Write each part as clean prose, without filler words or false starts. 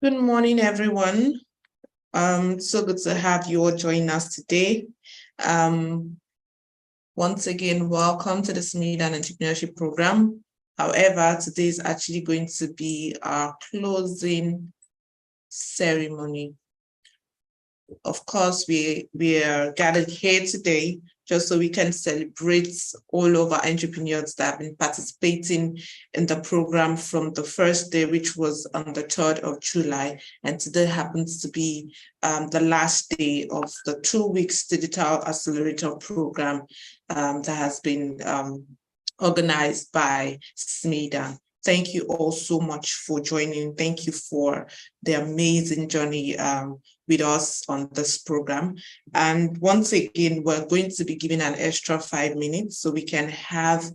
Good morning, everyone. So good to have you all join us today. Once again, welcome to the SMEDAN Entrepreneurship Program. However, today is actually going to be our closing ceremony. Of course, we are gathered here today just so we can celebrate all of our entrepreneurs that have been participating in the program from the first day, which was on the 3rd of July. And today happens to be the last day of the 2 weeks digital accelerator program that has been organized by SMEDAN. Thank you all so much for joining. Thank you for the amazing journey with us on this program. And once again, we're going to be giving an extra 5 minutes so we can have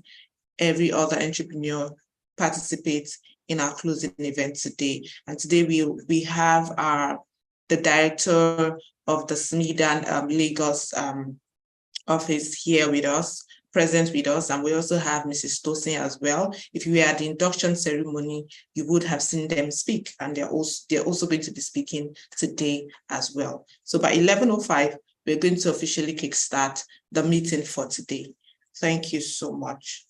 every other entrepreneur participate in our closing event today. And today we have the director of the SMEDAN Lagos office here with us, present with us, and we also have Mrs. Tosin as well. If you were at the induction ceremony, you would have seen them speak, and they're also going to be speaking today as well. So by 11:05, we're going to officially kickstart the meeting for today. Thank you so much.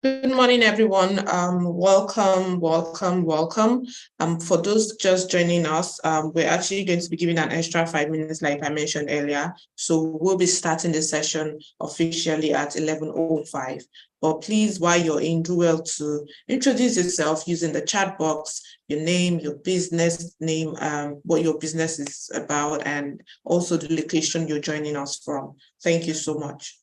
Good morning, everyone. Welcome. For those just joining us, we're actually going to be giving an extra 5 minutes, like I mentioned earlier. So we'll be starting the session officially at 11:05. But please, while you're in, do well to introduce yourself using the chat box, your name, your business name, what your business is about, and also the location you're joining us from. Thank you so much.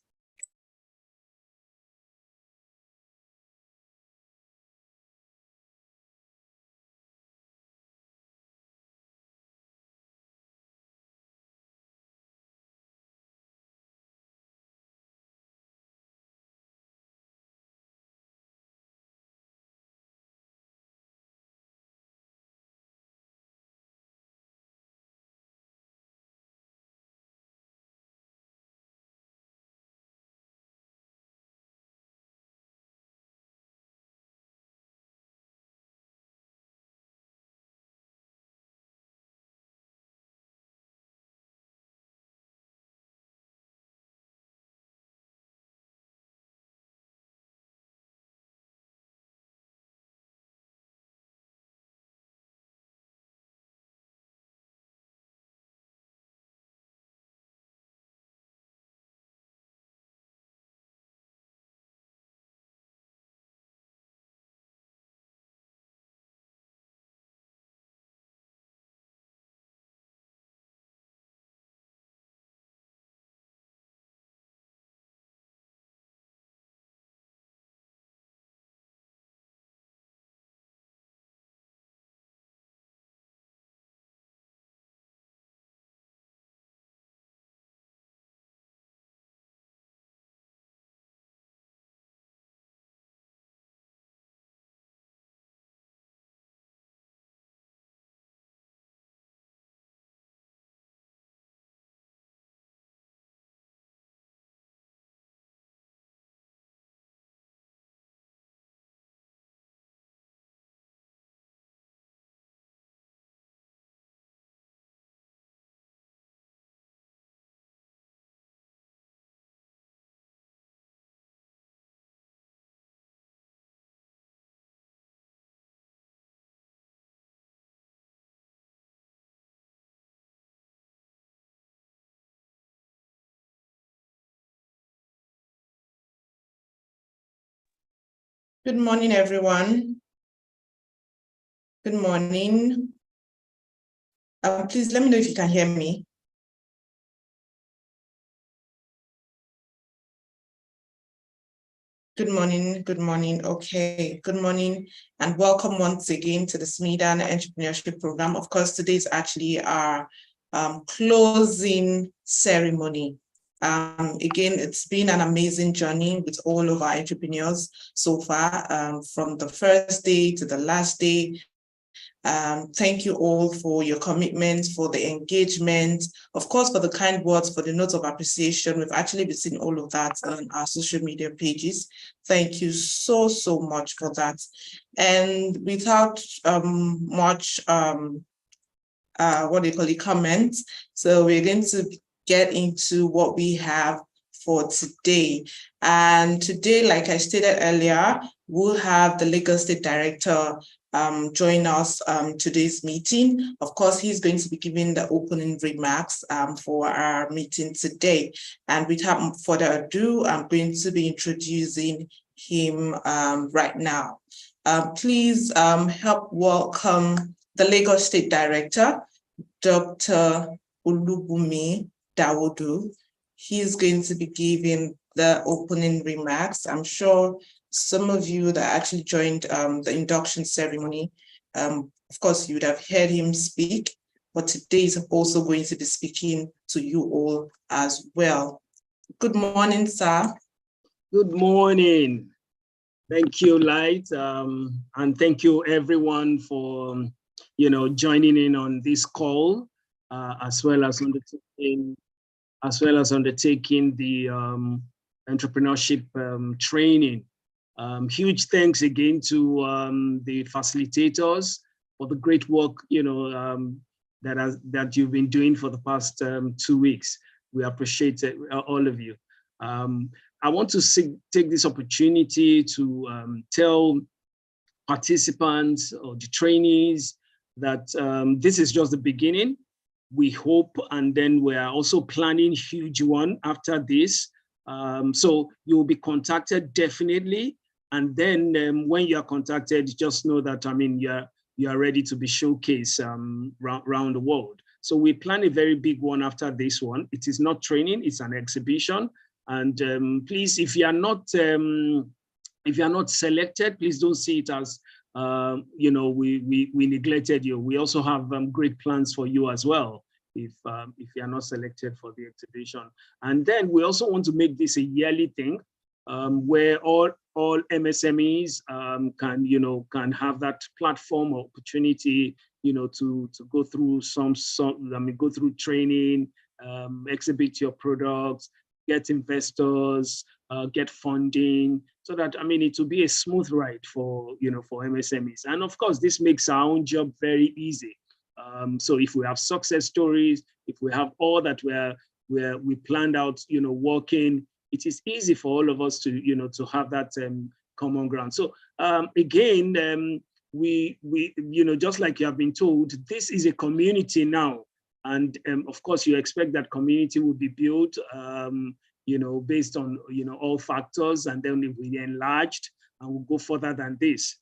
Good morning, everyone. Good morning. Please let me know if you can hear me. Good morning. Okay, good morning and welcome once again to the SMEDAN Entrepreneurship Program. Of course, today is actually our closing ceremony. Again, it's been an amazing journey with all of our entrepreneurs so far, from the first day to the last day. Thank you all for your commitment, for the engagement, of course, for the kind words, for the notes of appreciation. We've actually been seeing all of that on our social media pages. Thank you so much for that. And without much, comments, so we're going to get into what we have for today. And today, like I stated earlier, we'll have the Lagos State Director join us today's meeting. Of course, he's going to be giving the opening remarks for our meeting today. And without further ado, I'm going to be introducing him right now. Please help welcome the Lagos State Director, Dr. Olubumi Dawodu. He's going to be giving the opening remarks. I'm sure some of you that actually joined the induction ceremony, of course, you would have heard him speak, but today is also going to be speaking to you all as well. Good morning, sir. Good morning. Thank you, Light, and thank you everyone for joining in on this call, as well as undertaking the entrepreneurship training. Huge thanks again to the facilitators for the great work that you've been doing for the past 2 weeks. We appreciate it, all of you. I want to take this opportunity to tell participants or the trainees that this is just the beginning. We hope, and then we are also planning huge one after this. So you will be contacted definitely. And then when you are contacted, just know that, I mean, you are ready to be showcased around the world. So we plan a very big one after this one. It is not training, it's an exhibition. And please, if you are not selected, please don't see it as you know, we neglected you. We also have great plans for you as well, if you are not selected for the exhibition. And then we also want to make this a yearly thing, where all MSMEs can have that platform or opportunity, you know, to go through go through training, exhibit your products, get investors, get funding, so that, I mean, it will be a smooth ride for, you know, for MSMEs. And of course, this makes our own job very easy. So if we have success stories, if we have all that we planned out, you know, working, it is easy for all of us to, you know, to have that common ground. So again, we you know, just like you have been told, this is a community now. And of course, you expect that community will be built, you know, based on, you know, all factors, and then it will be enlarged and we'll go further than this.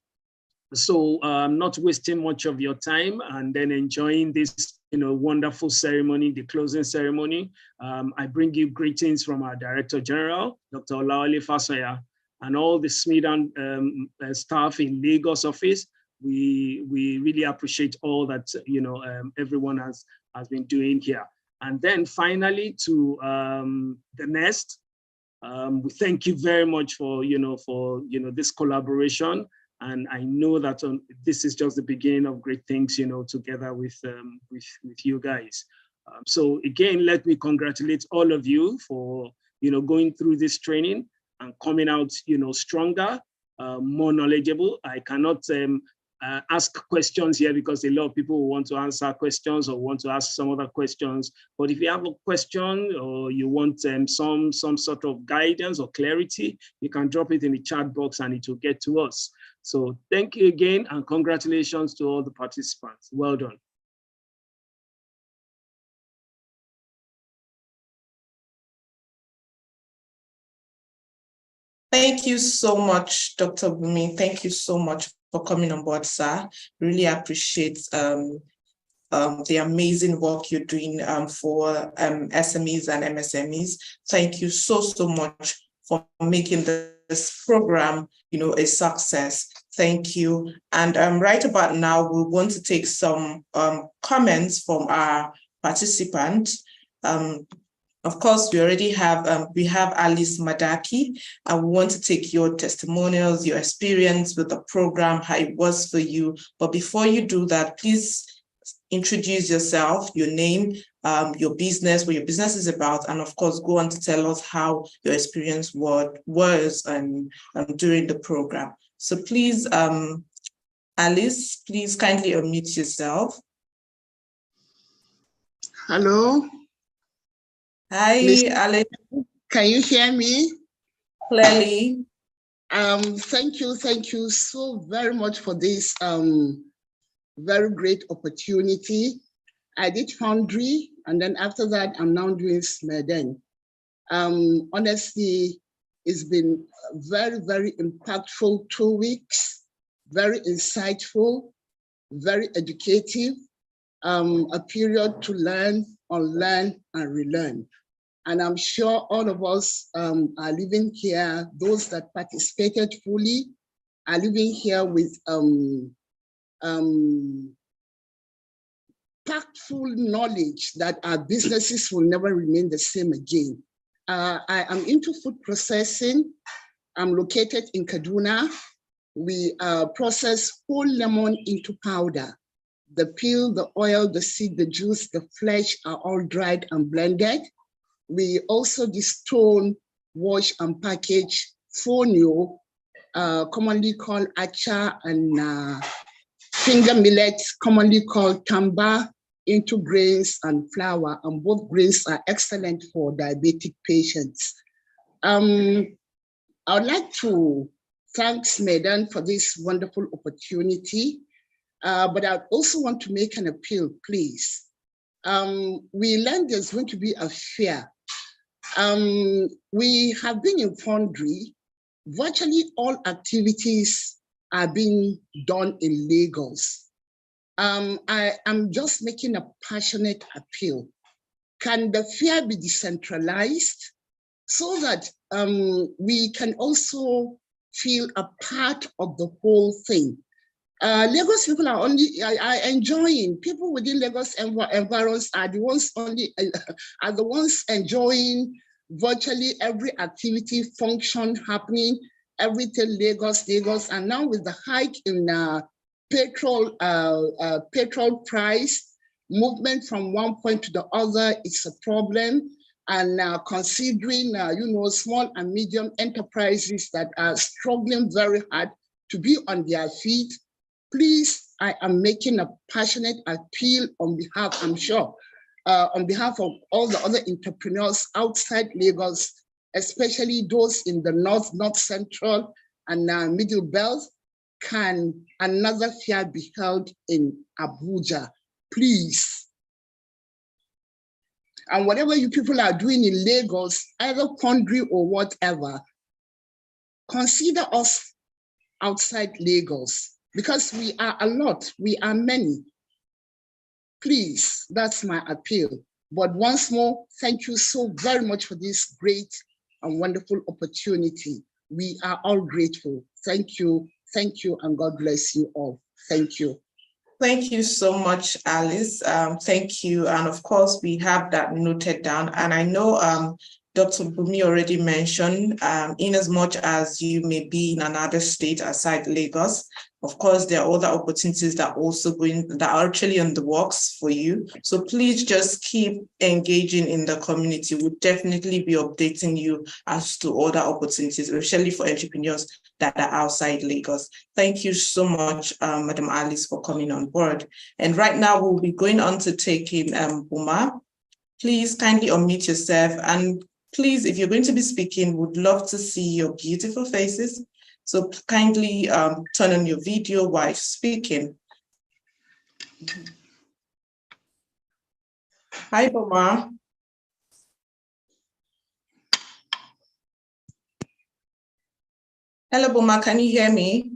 So not wasting much of your time, and then enjoying this, you know, wonderful ceremony, the closing ceremony. I bring you greetings from our Director General, Dr. Olawale Fasaya, and all the SMEDAN staff in Lagos office. We really appreciate all that, you know, everyone has been doing here. And then finally to the nest, we thank you very much for this collaboration. And I know that this is just the beginning of great things, you know, together with you guys. So again, let me congratulate all of you for, you know, going through this training and coming out, you know, stronger, more knowledgeable. I cannot ask questions here because a lot of people will want to answer questions or want to ask some other questions. But if you have a question or you want some sort of guidance or clarity, you can drop it in the chat box and it will get to us. So thank you again, and congratulations to all the participants. Well done. Thank you so much, Dr. Bumi. Thank you so much for coming on board, sir. Really appreciate the amazing work you're doing for SMEs and MSMEs. Thank you so much for making this program, you know, a success. Thank you. And right about now, we want to take some comments from our participants. Of course, we already have, we have Alice Madaki, and we want to take your testimonials, your experience with the program, how it was for you. But before you do that, please introduce yourself, your name, your business, what your business is about, and of course, go on to tell us how your experience was during the program. So please, Alice, please kindly unmute yourself. Hello. Hi, Alice. Can you hear me? Clearly. Thank you so very much for this very great opportunity. I did Foundry, and then after that, I'm now doing SMEDAN. Honestly, it's been very, very impactful 2 weeks, very insightful, very educative, a period to learn, unlearn, and relearn. And I'm sure all of us are living here, those that participated fully are living here with impactful knowledge that our businesses will never remain the same again. I am into food processing. I'm located in Kaduna. We process whole lemon into powder. The peel, the oil, the seed, the juice, the flesh are all dried and blended. We also distone, wash, and package fonio, commonly called acha, and finger millet, commonly called tamba, into grains and flour, and both grains are excellent for diabetic patients. I would like to thank SMEDAN for this wonderful opportunity, but I also want to make an appeal, please. We learned there's going to be a fair. We have been informed virtually all activities are being done in Lagos. I am just making a passionate appeal. Can the fair be decentralized so that we can also feel a part of the whole thing? Lagos people are enjoying. People within Lagos environs are the ones enjoying virtually every activity, function happening, everything Lagos, and now with the hike in petrol price, movement from one point to the other, it's a problem. And considering, small and medium enterprises that are struggling very hard to be on their feet, please, I am making a passionate appeal on behalf, I'm sure, on behalf of all the other entrepreneurs outside Lagos, especially those in the North Central and Middle Belt. Can another fair be held in Abuja, please? And whatever you people are doing in Lagos, either country or whatever, consider us outside Lagos, because we are a lot, we are many. Please, that's my appeal. But once more, thank you so very much for this great and wonderful opportunity. We are all grateful. Thank you, and God bless you all. Thank you. Thank you so much, Alice. Thank you. And of course, we have that noted down. And I know Dr. Bumi already mentioned, in as much as you may be in another state aside Lagos, of course, there are other opportunities that are actually in the works for you. So please just keep engaging in the community. We'll definitely be updating you as to other opportunities, especially for entrepreneurs that are outside Lagos. Thank you so much, Madam Alice, for coming on board. And right now we'll be going on to taking Buma. Please kindly unmute yourself. And please, if you're going to be speaking, would love to see your beautiful faces. So kindly turn on your video while speaking. Hi, Buma. Hello, Buma, can you hear me?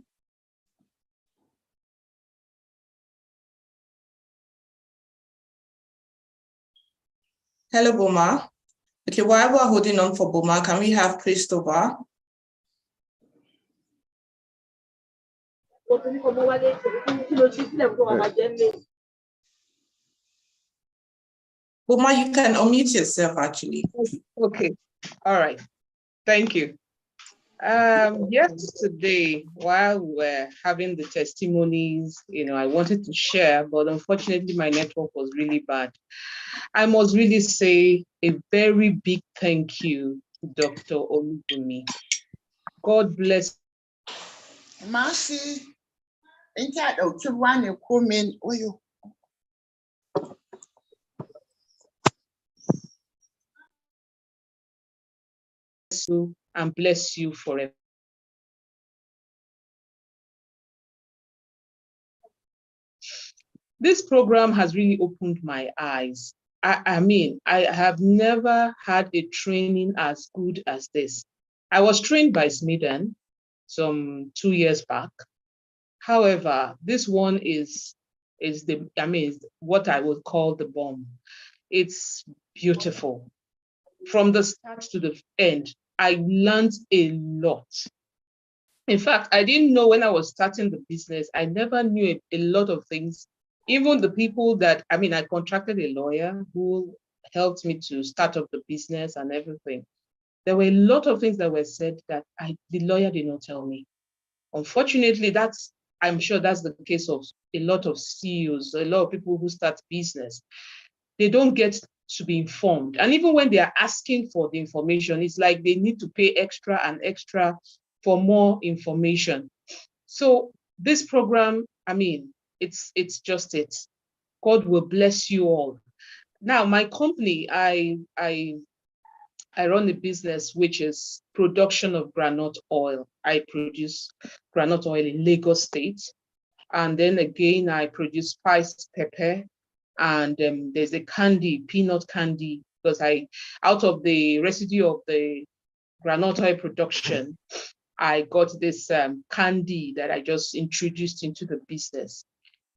Hello, Buma. Okay, while we're holding on for Buma, can we have Christopher? Buma, you can unmute yourself, actually. Okay, all right, thank you. Yesterday, while we were having the testimonies, I wanted to share, but unfortunately my network was really bad. I must really say a very big thank you to Dr. Olubunmi. God bless. Mercy. You and bless you forever. This program has really opened my eyes. I mean, I have never had a training as good as this. I was trained by SMEDAN some 2 years back. However, this one is what I would call the bomb. It's beautiful. From the start to the end, I learned a lot. In fact, I didn't know when I was starting the business, I never knew a lot of things. Even the people that, I contracted a lawyer who helped me to start up the business and everything. There were a lot of things that were said that the lawyer did not tell me. Unfortunately, I'm sure that's the case of a lot of CEOs, a lot of people who start business. They don't get to be informed. And even when they are asking for the information, it's like they need to pay extra and extra for more information. So this program, it's just it. God will bless you all. Now, my company, I I run a business which is production of groundnut oil. I produce groundnut oil in Lagos State. And then again, I produce spiced pepper. And there's a candy, peanut candy, because out of the residue of the groundnut oil production, I got this candy that I just introduced into the business.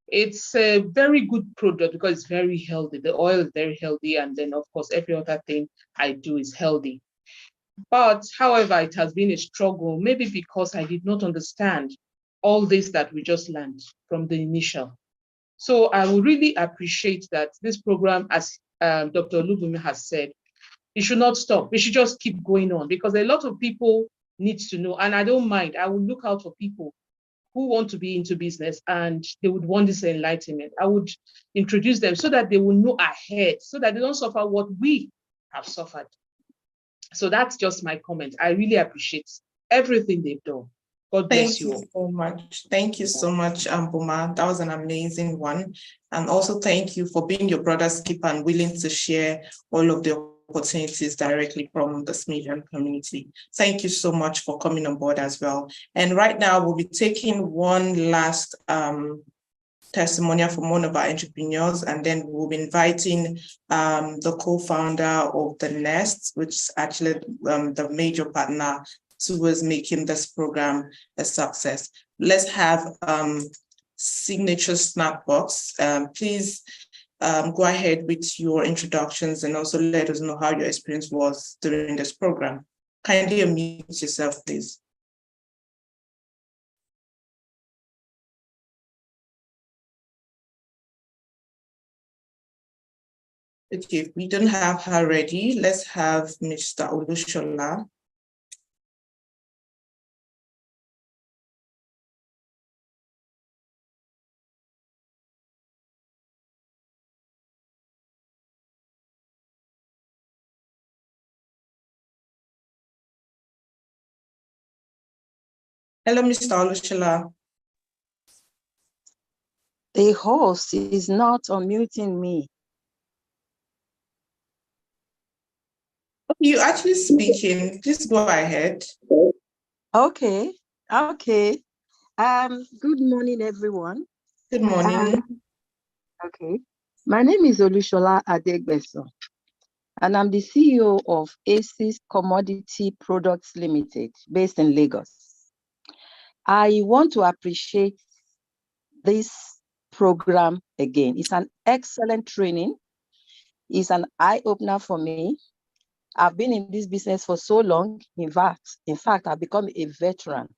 It's a very good product because it's very healthy. The oil is very healthy. And then, of course, every other thing I do is healthy. But however, it has been a struggle, maybe because I did not understand all this that we just learned from the initial. So I would really appreciate that this program, as Dr. Olubunmi has said, it should not stop. We should just keep going on because a lot of people need to know. And I don't mind. I will look out for people who want to be into business and they would want this enlightenment. I would introduce them so that they will know ahead, so that they don't suffer what we have suffered. So that's just my comment. I really appreciate everything they've done. God bless you. Thank you so much. Thank you so much, Boma. That was an amazing one. And also thank you for being your brother's keeper and willing to share all of the opportunities directly from the SMEDAN community. Thank you so much for coming on board as well. And right now we'll be taking one last testimonial from one of our entrepreneurs, and then we'll be inviting the co-founder of the Nest, which is actually the major partner towards making this program a success. Let's have signature snack box. Please go ahead with your introductions and also let us know how your experience was during this program. Kindly unmute yourself, please. Okay, if we don't have her ready, let's have Mr. Olushola. Hello, Mr. Olushola. The host is not unmuting me. You actually speaking. Please go ahead. Okay. Good morning, everyone. Good morning. Okay. My name is Olushola Adegbeso, and I'm the CEO of ACES Commodity Products Limited, based in Lagos. I want to appreciate this program again. It's an excellent training. It's an eye-opener for me. I've been in this business for so long. In fact, I've become a veteran.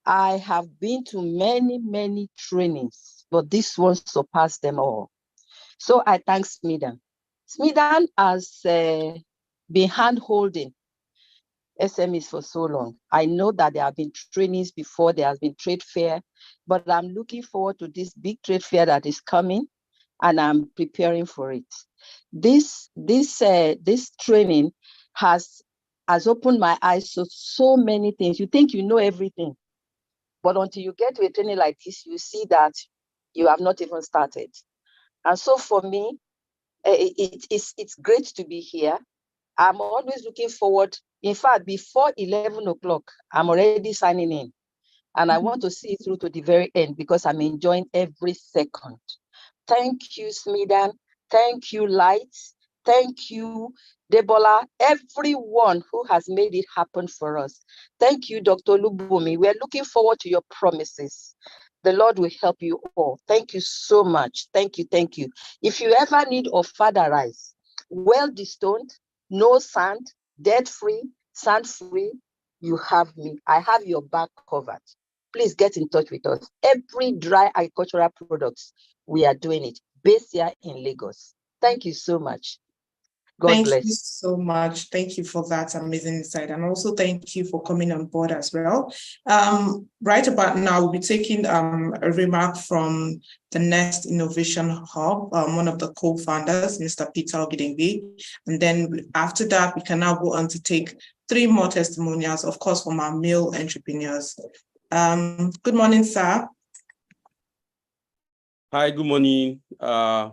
I have been to many trainings, but this one surpassed them all. So I thank SMEDAN. SMEDAN has been hand-holding SMEs for so long. I know that there have been trainings before, there has been trade fair, but I'm looking forward to this big trade fair that is coming, and I'm preparing for it. This training has opened my eyes to so many things. You think you know everything, but until you get to a training like this, you see that you have not even started. And so for me, it's great to be here. I'm always looking forward. In fact, before 11 o'clock, I'm already signing in. And I want to see it through to the very end because I'm enjoying every second. Thank you, SMEDAN. Thank you, Lights. Thank you, Debola, everyone who has made it happen for us. Thank you, Dr. Olubunmi. We're looking forward to your promises. The Lord will help you all. Thank you so much. Thank you. If you ever need a father rice, well destoned, no sand, debt-free, sand-free, you have me. I have your back covered. Please get in touch with us. Every dry agricultural products, we are doing it, based here in Lagos. Thank you so much. God bless. Thank you so much. Thank you for that amazing insight. And also thank you for coming on board as well. Right about now, we'll be taking a remark from the Next Innovation Hub, one of the co-founders, Mr. Peter Ogidengbe. And then after that, we can now go on to take 3 more testimonials, of course, from our male entrepreneurs. Good morning, sir. Hi, good morning. I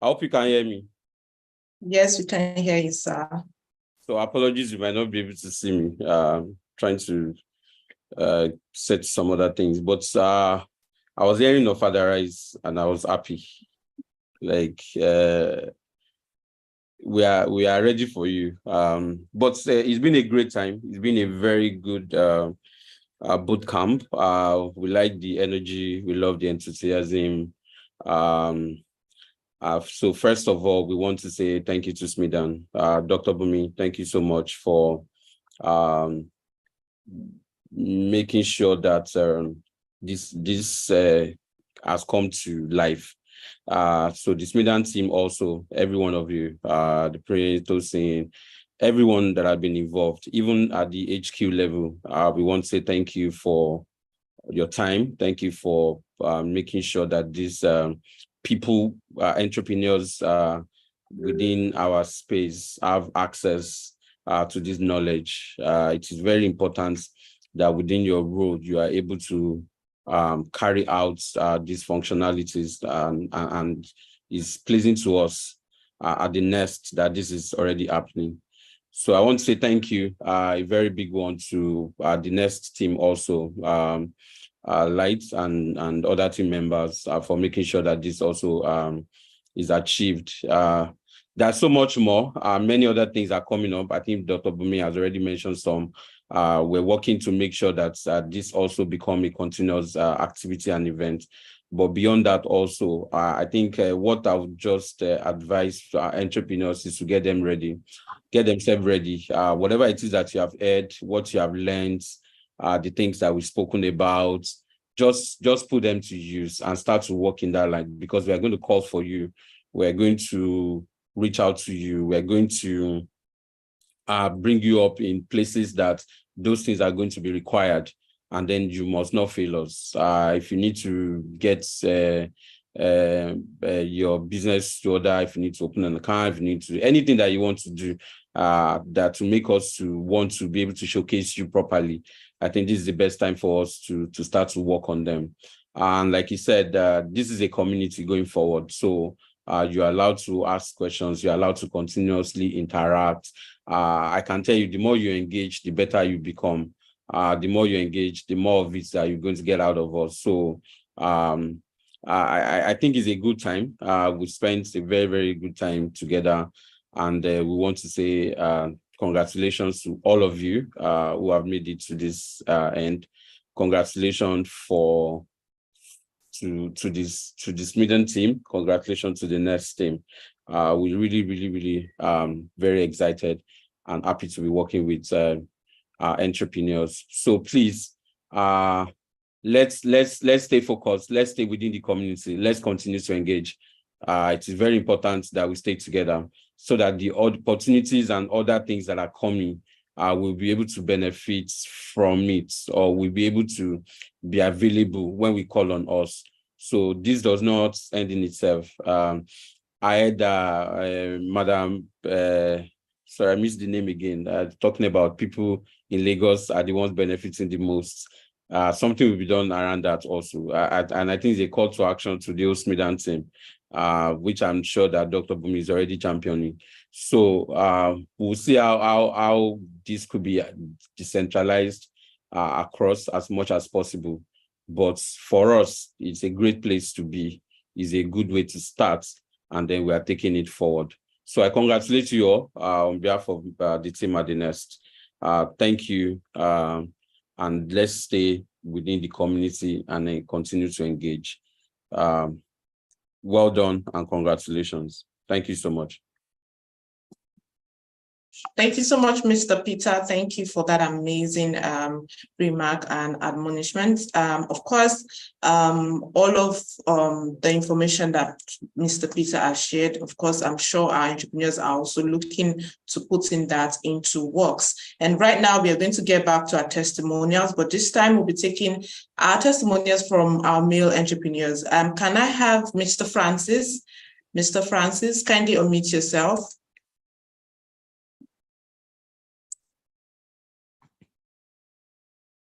hope you can hear me. Yes, we can hear you, sir. So apologies, you might not be able to see me. Trying to set some other things, but I was hearing of Father Rise and I was happy. Like we are ready for you. But it's been a great time. It's been a very good boot camp. We like the energy. We love the enthusiasm. So first of all, we want to say thank you to SMEDAN. Dr. Bumi, thank you so much for making sure that this has come to life. So the SMEDAN team also, every one of you, the Prince, everyone that have been involved, even at the HQ level, we want to say thank you for your time. Thank you for making sure that these people, entrepreneurs within our space have access to this knowledge. It is very important that within your role, you are able to carry out these functionalities, and it's pleasing to us at the nest that this is already happening. So I want to say thank you, a very big one to the Nest team also, Lights and other team members for making sure that this also is achieved. There's so much more. Many other things are coming up. I think Dr. Bumi has already mentioned some. We're working to make sure that this also become a continuous activity and event. But beyond that also, I think what I would just advise entrepreneurs is to get them ready, get themselves ready. Whatever it is that you have heard, what you have learned, the things that we've spoken about, just put them to use and start to work in that line, because we are going to call for you. We're going to reach out to you. We're going to bring you up in places that those things are going to be required. And then you must not fail us. If you need to get your business order, if you need to open an account, if you need to, anything that you want to do that to make us to want to be able to showcase you properly, I think this is the best time for us to start to work on them. And like you said, this is a community going forward. So you're allowed to ask questions. You're allowed to continuously interact. I can tell you, the more you engage, the better you become. The more you engage, the more of it that you're going to get out of us. So I think it's a good time. We spent a very, very good time together. And we want to say congratulations to all of you who have made it to this end. Congratulations to this SMEDAN team. Congratulations to the Nest team. We're really very excited and happy to be working with entrepreneurs. So please, let's stay focused. Let's stay within the community. Let's continue to engage. It is very important that we stay together so that the opportunities and other things that are coming will be able to benefit from it, or will be able to be available when we call on us. So this does not end in itself. I had Madam, sorry, I missed the name again, talking about people in Lagos are the ones benefiting the most. Something will be done around that also. And I think it's a call to action to the SMEDAN team, which I'm sure that Dr. Bumi is already championing. So we'll see how this could be decentralized across as much as possible. But for us, it's a great place to be. It's a good way to start, and then we are taking it forward. So I congratulate you all on behalf of the team at the Nest. Thank you, and let's stay within the community and then continue to engage. Well done and congratulations. Thank you so much. Thank you so much, Mr. Peter. Thank you for that amazing remark and admonishment. Of course, all of the information that Mr. Peter has shared, of course, I'm sure our entrepreneurs are also looking to putting that into works. And right now, we are going to get back to our testimonials, but this time we'll be taking our testimonials from our male entrepreneurs. Can I have Mr. Francis? Mr. Francis, kindly unmute yourself.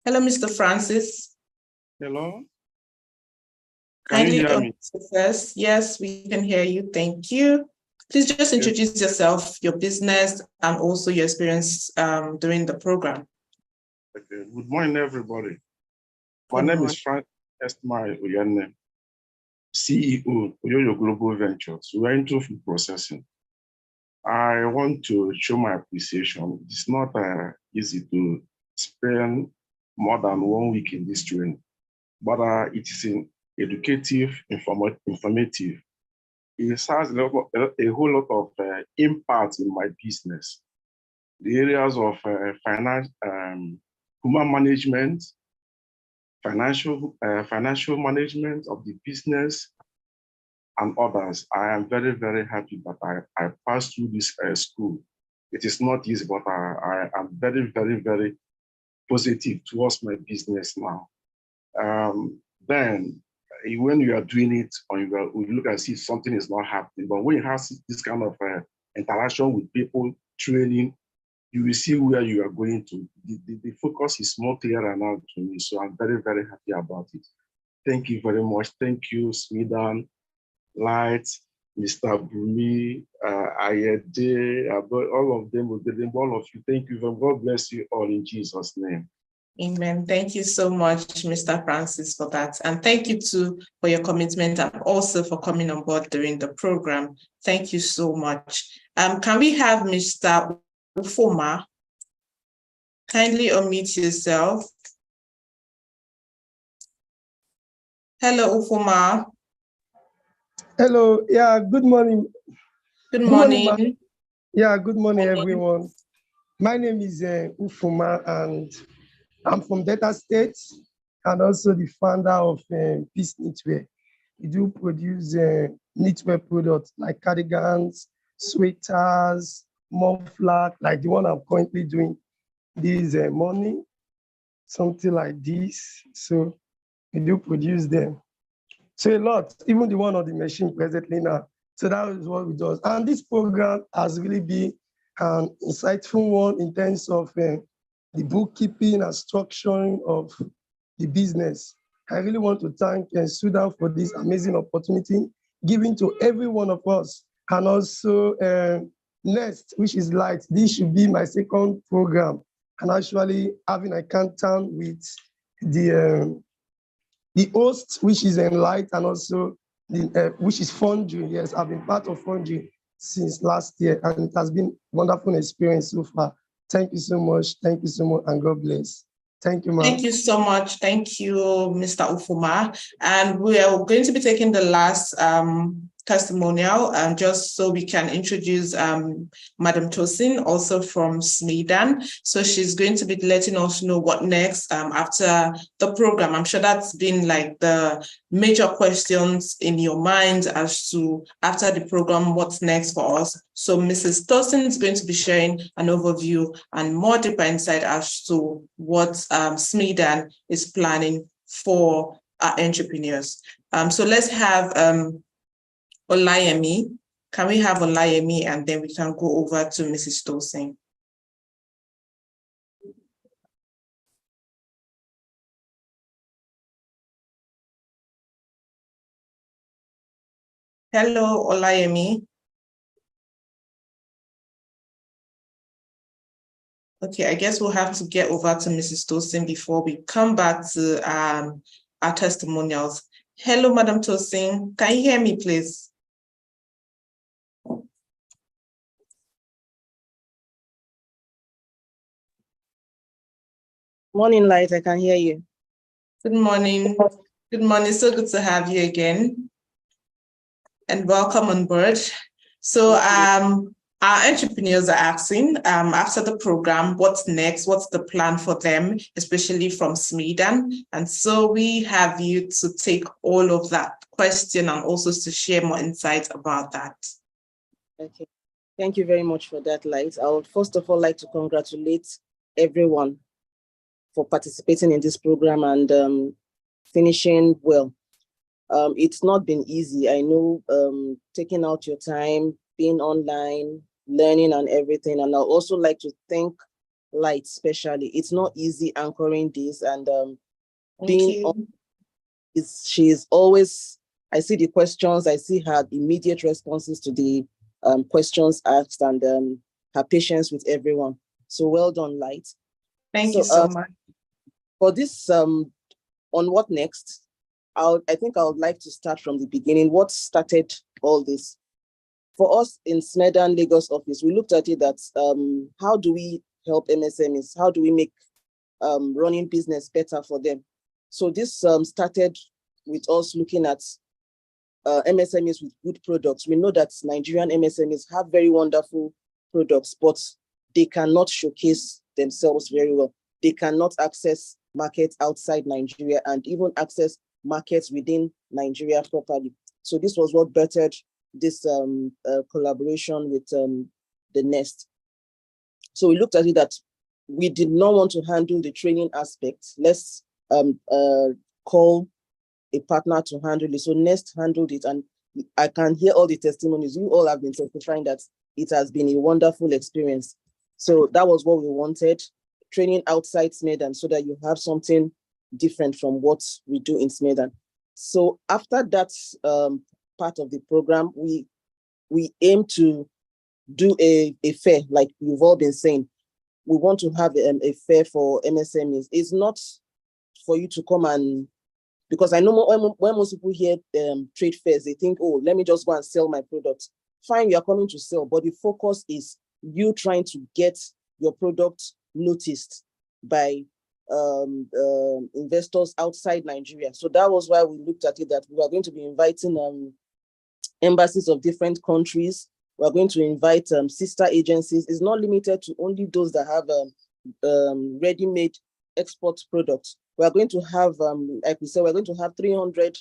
Hello, Mr. Francis. Hello. Kindly unmute first. Yes, we can hear you. Thank you. Please just introduce yourself, your business, and also your experience during the program. Okay. Good morning, everybody. My name is Frank Estmai Uyenne, CEO, Oyoyo Global Ventures. We're into food processing. I want to show my appreciation. It's not easy to spend more than 1 week in this training, but it is educative, informative. It has a whole lot of impact in my business. The areas of finance, human management, financial management of the business, and others. I am very, very happy that I passed through this school. It is not easy, but I am very, very, very positive towards my business now. Then, when you are doing it, or you look and see something is not happening, but when you have this kind of interaction with people, training, you will see where you are going to. The focus is more clearer now to me, so I'm very, very happy about it. Thank you very much. Thank you, SMEDAN, Light, Mr. Bumi, Ayede, all of them, all of you. Thank you. God bless you all in Jesus' name. Amen. Thank you so much, Mr. Francis, for that. And thank you too for your commitment and also for coming on board during the program. Thank you so much. Can we have Mr. Ufoma kindly unmute yourself? Hello, Ufoma. Hello. Yeah, good morning. Good morning. Yeah, good morning, everyone. My name is Ufoma, and I'm from Delta State, and also the founder of Peace Knitwear. We do produce knitwear products like cardigans, sweaters, muffler, like the one I'm currently doing this morning, something like this. So we do produce them. So a lot, even the one on the machine presently now. So that is what we do. And this program has really been an insightful one in terms of the bookkeeping and structuring of the business. I really want to thank SUDAN for this amazing opportunity given to every one of us. And also next, which is Light, this should be my second program. And actually having a countdown with the host, which is Light, and also which is Fundry. Yes, I've been part of Fundry since last year, and it has been a wonderful experience so far. Thank you so much. Thank you so much, and God bless. Thank you, ma'am. Thank you so much. Thank you, Mr. Ufoma. And we are going to be taking the last testimonial, just so we can introduce Madam Tosin, also from SMEDAN. So she's going to be letting us know what next after the program. I'm sure that's been like the major questions in your mind as to after the program, what's next for us. So Mrs. Tosin is going to be sharing an overview and more deeper insight as to what SMEDAN is planning for our entrepreneurs. So let's have Olayemi. Can we have Olayemi, and then we can go over to Mrs. Tosin. Hello, Olayemi. Okay, I guess we'll have to get over to Mrs. Tosin before we come back to our testimonials. Hello, Madam Tosin. Can you hear me, please? Morning, Light. I can hear you. Good morning. Good morning. So good to have you again. And welcome on board. So our entrepreneurs are asking, after the program, what's next? What's the plan for them, especially from SMEDAN? And so we have you to take all of that question and also to share more insights about that. Okay. Thank you very much for that, Light. I would first of all like to congratulate everyone for participating in this program and finishing well. It's not been easy. I know taking out your time, being online, learning and everything. And I'd also like to thank Light especially. It's not easy anchoring this and being on. She's always, I see the questions, I see her immediate responses to the questions asked and her patience with everyone. So well done, Light. Thank you so much. For this, on what next, I think I would like to start from the beginning. What started all this? For us in SMEDAN Lagos office, we looked at it that how do we help MSMEs? How do we make running business better for them? So this started with us looking at MSMEs with good products. We know that Nigerian MSMEs have very wonderful products, but they cannot showcase themselves very well. They cannot access markets outside Nigeria and even access markets within Nigeria properly. So this was what bettered this collaboration with the Nest. So we looked at it that we did not want to handle the training aspect. Let's call a partner to handle it. So Nest handled it, and I can hear all the testimonies. You all have been testifying that it has been a wonderful experience. So that was what we wanted, training outside SMEDAN so that you have something different from what we do in SMEDAN. So after that part of the program, we aim to do a fair, like you've all been saying. We want to have a fair for MSMEs. It's not for you to come and, because I know when most people hear trade fairs, they think, oh, let me just go and sell my product. Fine, you are coming to sell, but the focus is you trying to get your product noticed by investors outside Nigeria. So that was why we looked at it that we are going to be inviting embassies of different countries. We're going to invite sister agencies. It's not limited to only those that have ready-made export products. We're going to have, like we said, we're going to have 300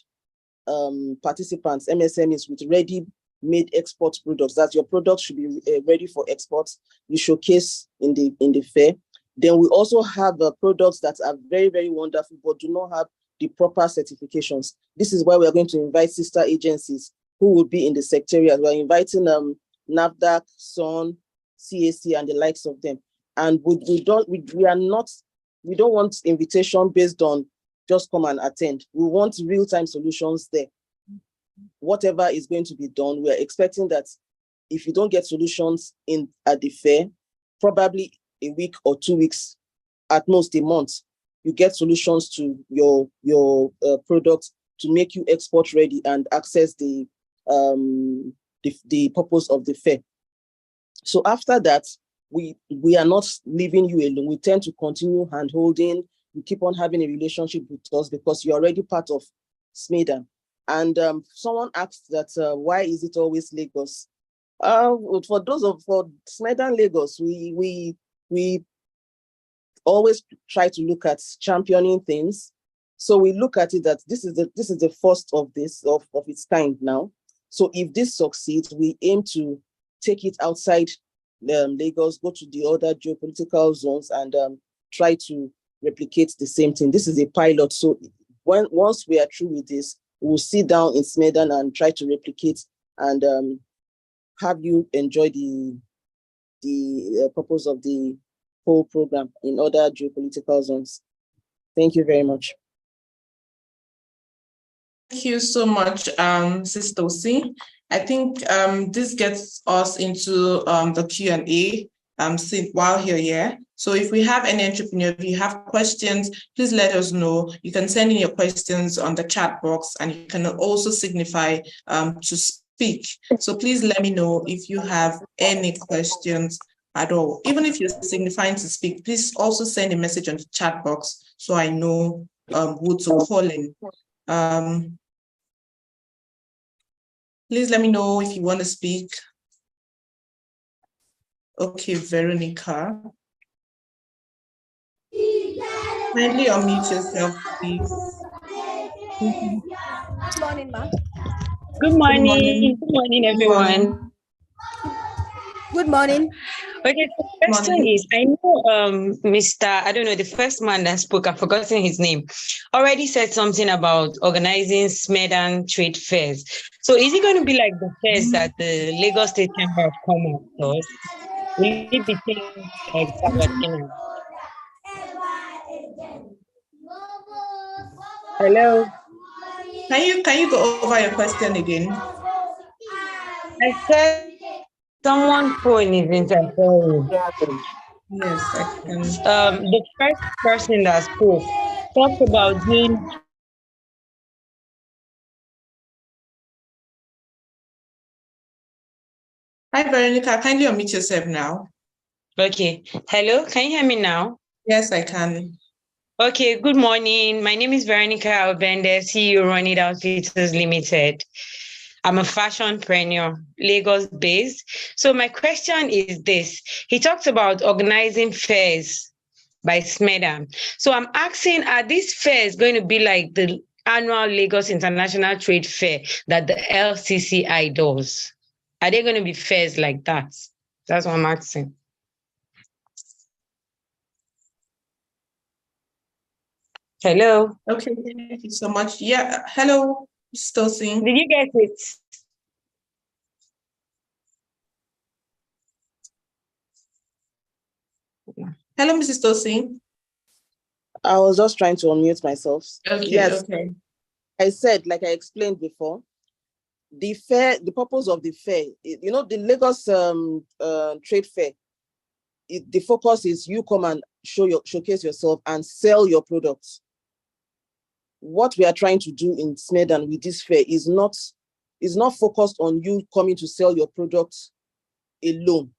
participants, MSMEs with ready-made export products. That your products should be ready for export. You showcase in the fair. Then we also have products that are very, very wonderful, but do not have the proper certifications. This is why we are going to invite sister agencies who will be in the secretariat. We're inviting NAFDAC, SON, CAC, and the likes of them. And we don't want invitation based on just come and attend. We want real-time solutions there. Whatever is going to be done, we're expecting that if you don't get solutions at the fair, probably a week or 2 weeks, at most a month, you get solutions to your product to make you export ready and access the purpose of the fair. So after that, we are not leaving you alone. We tend to continue hand-holding. You keep on having a relationship with us because you're already part of SMEDAN. And someone asked that, why is it always Lagos? For SMEDAN Lagos, we always try to look at championing things. So we look at it that this is the first of its kind now. So if this succeeds, we aim to take it outside Lagos, go to the other geopolitical zones and try to replicate the same thing. This is a pilot. So once we are through with this, we'll sit down in SMEDAN and try to replicate and have you enjoy the purpose of the whole program in other geopolitical zones. Thank you very much. Thank you so much, Sister Osi. I think this gets us into the Q&A while you're here. So if we have any entrepreneur, if you have questions, please let us know. You can send in your questions on the chat box, and you can also signify to speak. So please let me know if you have any questions at all. Even if you're signifying to speak, please also send a message on the chat box so I know who to call in. Please let me know if you want to speak. Okay, Veronica. Kindly unmute yourself, please. Good morning, ma. Good morning. Good morning, everyone. Good morning. Okay, so the question is, I know the first man that spoke, I've forgotten his name, already said something about organizing SMEDAN trade fairs. So is it going to be like the fairs that the Lagos State Chamber of Commerce does? Will it be things like that? Hello? Can you go over your question again? I said Someone phone is interfering. Yes, I can. The first person that spoke talked about doing. Hi, Veronica. Kindly unmute yourself now. Okay. Hello, can you hear me now? Yes, I can. Okay, good morning. My name is Veronica Albende, CEO Running Outfitters Limited. I'm a fashionpreneur, Lagos based. So my question is this. He talked about organizing fairs by SMEDAN. So I'm asking, are these fairs going to be like the annual Lagos International Trade Fair that the LCCI does? Are they going to be fairs like that? That's what I'm asking. Hello. Okay, thank you so much. Yeah, hello, Mr. Tosin. Did you get it? Hello, Mrs. Tosin. I was just trying to unmute myself. Okay, Yes, okay. I said, like I explained before, the fair, the purpose of the fair, the Lagos trade fair, the focus is you come and showcase yourself and sell your products. What we are trying to do in SMEDAN with this fair is not focused on you coming to sell your products alone.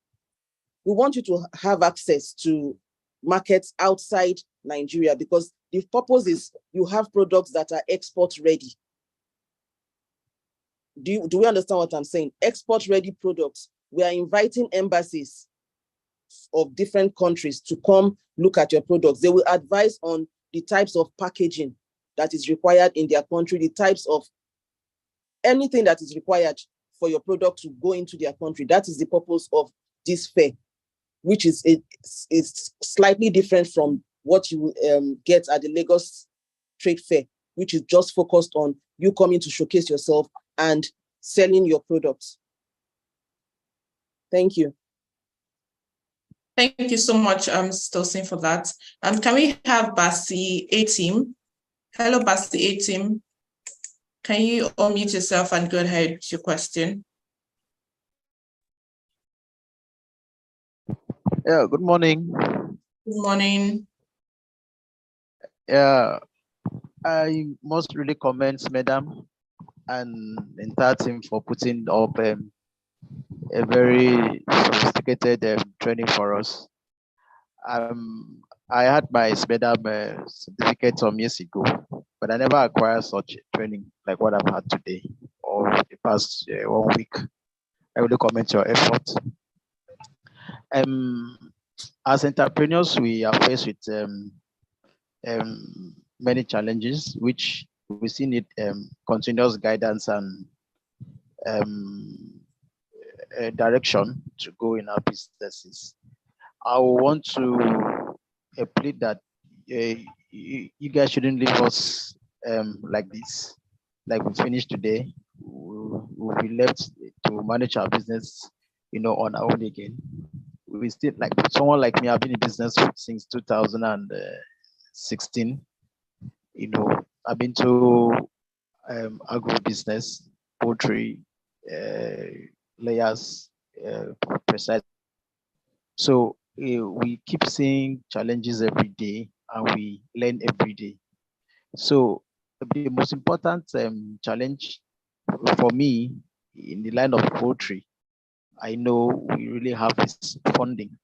We want you to have access to markets outside Nigeria, because the purpose is you have products that are export ready. Do we understand what I'm saying? Export ready products. We are inviting embassies of different countries to come look at your products. They will advise on the types of packaging that is required in their country, the types of anything that is required for your product to go into their country. That is the purpose of this fair, which is slightly different from what you get at the Lagos Trade Fair, which is just focused on you coming to showcase yourself and selling your products. Thank you. Thank you so much, Tosin, for that. Can we have Basi A-Team? Hello, Basi A-Team. Can you unmute yourself and go ahead with your question? Yeah, good morning. Good morning. Yeah, I must really commend Madam and entire team for putting up a very sophisticated training for us. I had my SMEDAN certificate some years ago, but I never acquired such training like what I've had today or the past 1 week. I really commend your effort. As entrepreneurs, we are faced with many challenges, which we still need continuous guidance and direction to go in our businesses. I want to plead that you guys shouldn't leave us like this, like we finished today. We'll be left to manage our business, on our own again. We still, like someone like me, I've been in business since 2016. I've been to agro business, poultry, layers, precise. So we keep seeing challenges every day and we learn every day. So the most important challenge for me in the line of poultry, I know we really have this funding.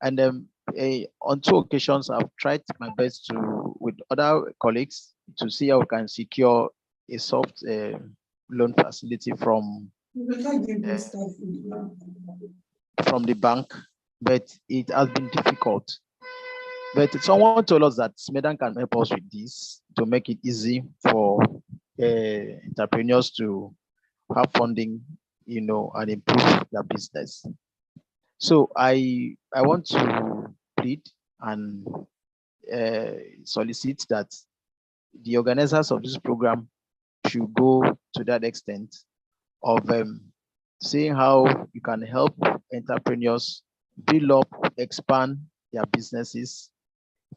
And on 2 occasions, I've tried my best with other colleagues to see how we can secure a soft loan facility from the bank, but it has been difficult. But someone told us that SMEDAN can help us with this to make it easy for entrepreneurs to have funding, and improve their business. So I want to plead and solicit that the organizers of this program should go to that extent of seeing how you can help entrepreneurs build up, expand their businesses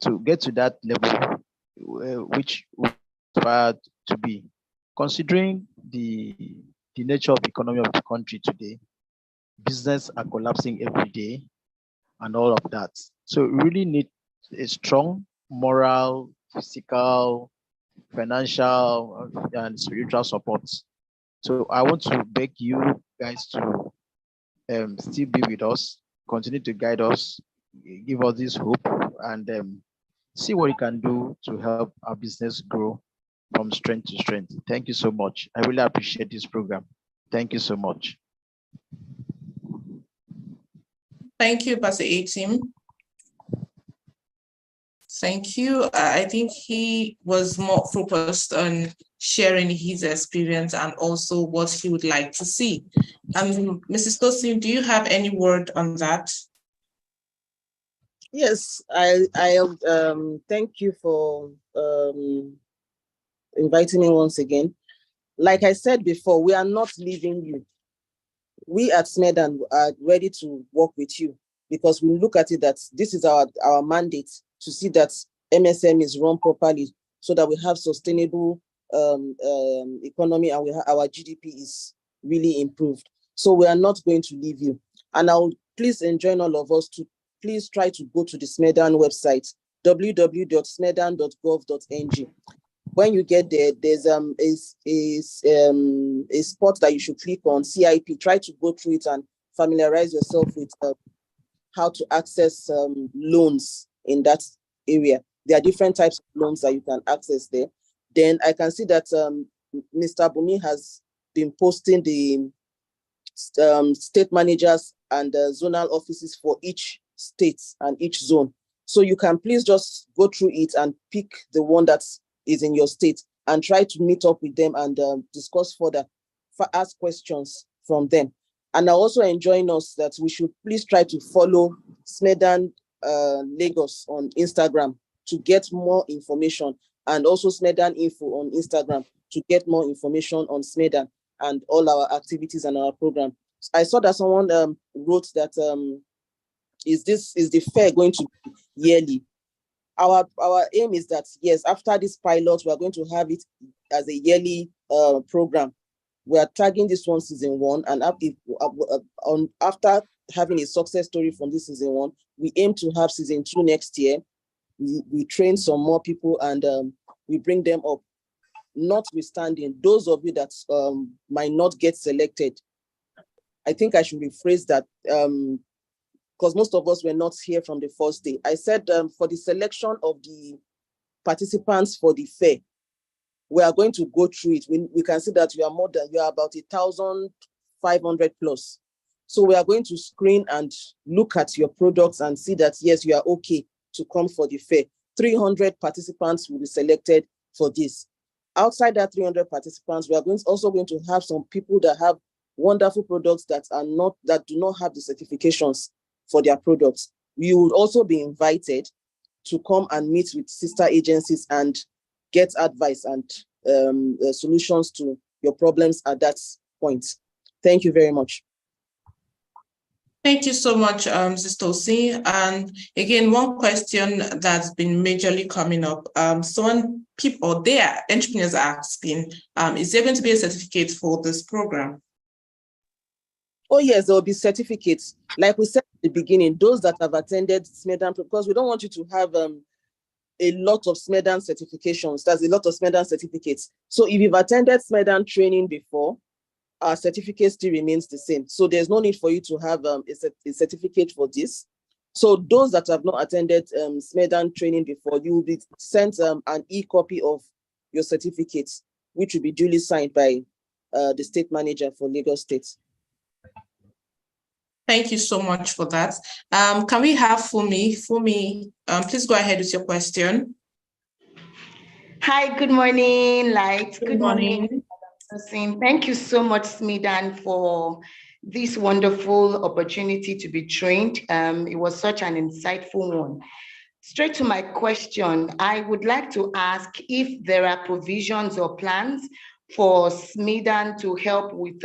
to get to that level, which we aspire to be. Considering the nature of the economy of the country today, business are collapsing every day and all of that. So we really need a strong moral, physical, financial, and spiritual support. So I want to beg you guys to still be with us, continue to guide us, give us this hope, and see what you can do to help our business grow from strength to strength. Thank you so much. I really appreciate this program. Thank you so much. Thank you, Pastor A-Team. Thank you. I think he was more focused on sharing his experience and also what he would like to see. Mrs. Tosin, do you have any word on that? Yes, I thank you for inviting me once again. Like I said before, we are not leaving you. We at SMEDAN are ready to work with you because we look at it that this is our mandate to see that MSM is run properly so that we have sustainable economy and our GDP is really improved. So we are not going to leave you. And I would please enjoin all of us to please try to go to the SMEDAN website, www.smedan.gov.ng. When you get there, there's a spot that you should click on, CIP. Try to go through it and familiarize yourself with how to access loans in that area. There are different types of loans that you can access there. Then I can see that Mr. Buni has been posting the state managers and zonal offices for each state and each zone. So you can please just go through it and pick the one that is in your state and try to meet up with them and discuss further, ask questions from them. And I also enjoin us that we should please try to follow SMEDAN Lagos on Instagram to get more information, and also SMEDAN Info on Instagram to get more information on SMEDAN and all our activities and our program. I saw that someone wrote that is the fair going to be yearly? Our aim is that, yes, after this pilot, we are going to have it as a yearly program. We are tagging this one season 1, and after having a success story from this season 1, we aim to have season 2 next year. We train some more people and we bring them up. Notwithstanding, those of you that might not get selected, I think I should rephrase that because most of us were not here from the first day. I said for the selection of the participants for the fair, we are going to go through it. We can see that you are about 1,500 plus. So we are going to screen and look at your products and see that, yes, you are okay to come for the fair. 300 participants will be selected for this. Outside that 300 participants, we are also going to have some people that have wonderful products that do not have the certifications for their products. You will also be invited to come and meet with sister agencies and get advice and solutions to your problems at that point. Thank you very much. Thank you so much, Mrs. Tosin. And again, one question that's been majorly coming up. Entrepreneurs are asking, is there going to be a certificate for this program? Oh yes, there will be certificates. Like we said at the beginning, those that have attended SMEDAN, because we don't want you to have a lot of SMEDAN certifications. There's a lot of SMEDAN certificates. So if you've attended SMEDAN training before, our certificate still remains the same. So there's no need for you to have a certificate for this. So those that have not attended SMEDAN training before, you will be sent an e-copy of your certificates, which will be duly signed by the state manager for Lagos State. Thank you so much for that. Can we have Fumi? Fumi, please go ahead with your question. Hi, good morning, Light. Good morning. Thank you so much, SMEDAN, for this wonderful opportunity to be trained. It was such an insightful one. Straight to my question, I would like to ask if there are provisions or plans for SMEDAN to help with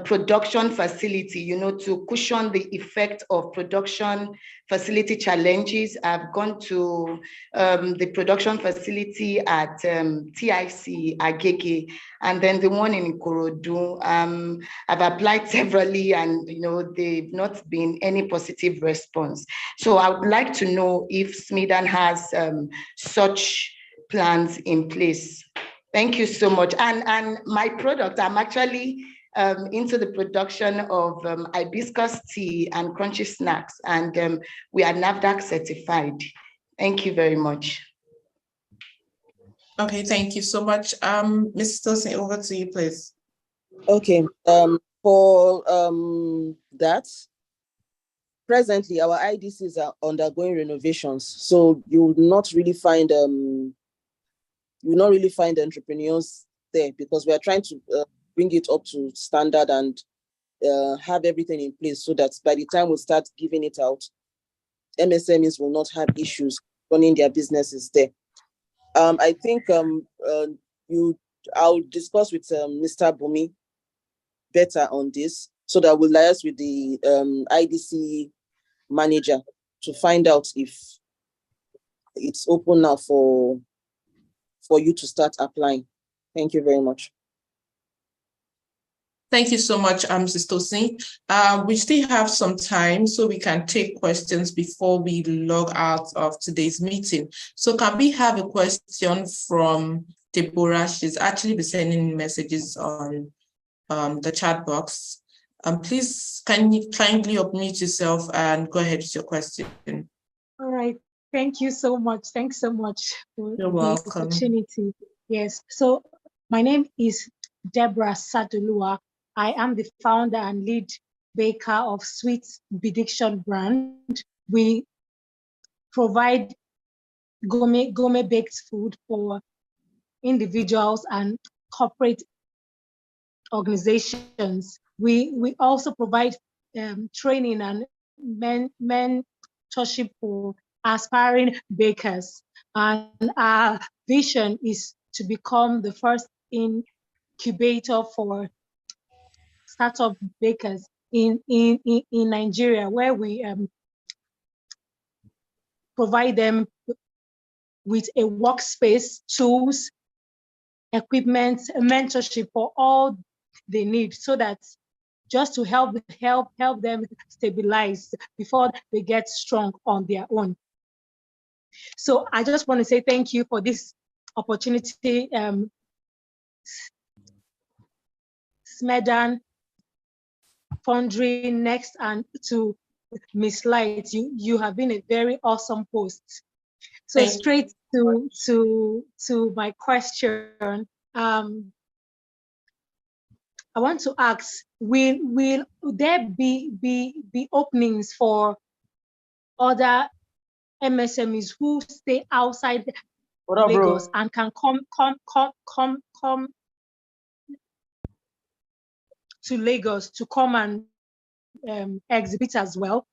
production facility, you know, to cushion the effect of production facility challenges. I've gone to the production facility at TIC, Agege, and then the one in Ikorodu. I've applied severally, and you know, they've not been any positive response. So I would like to know if SMEDAN has such plans in place. Thank you so much. And my product, I'm actually into the production of hibiscus tea and crunchy snacks, and we are NAFDAC certified. Thank you very much. Okay, thank you so much. Mrs. Tosin, over to you, please. Okay, for that, presently our IDCs are undergoing renovations, so you will not really find entrepreneurs there, because we are trying to bring it up to standard and have everything in place, so that by the time we start giving it out, MSMEs will not have issues running their businesses there. I think I'll discuss with Mr. Bumi better on this, so that we'll liaise with the IDC manager to find out if it's open now for you to start applying. Thank you very much. Thank you so much, Mrs. Tosin. We still have some time, so we can take questions before we log out of today's meeting. So can we have a question from Deborah? She's actually been sending messages on the chat box. Please, can you kindly unmute yourself and go ahead with your question? All right. Thank you so much. Thanks so much for You're the welcome. opportunity. Yes. So my name is Deborah Sadulua. I am the founder and lead baker of Sweet Benediction brand. We provide gourmet baked food for individuals and corporate organizations. We also provide training and mentorship for aspiring bakers. And our vision is to become the first incubator for startup bakers in Nigeria, where we provide them with a workspace, tools, equipment, mentorship for all they need, so that just to help them stabilize before they get strong on their own. So I just want to say thank you for this opportunity. SMEDAN, Foundry Next, and to Miss Light, you have been a very awesome host. So Thank straight to my question. I want to ask, will there be openings for other MSMEs who stay outside Lagos and can come to Lagos to come and exhibit as well?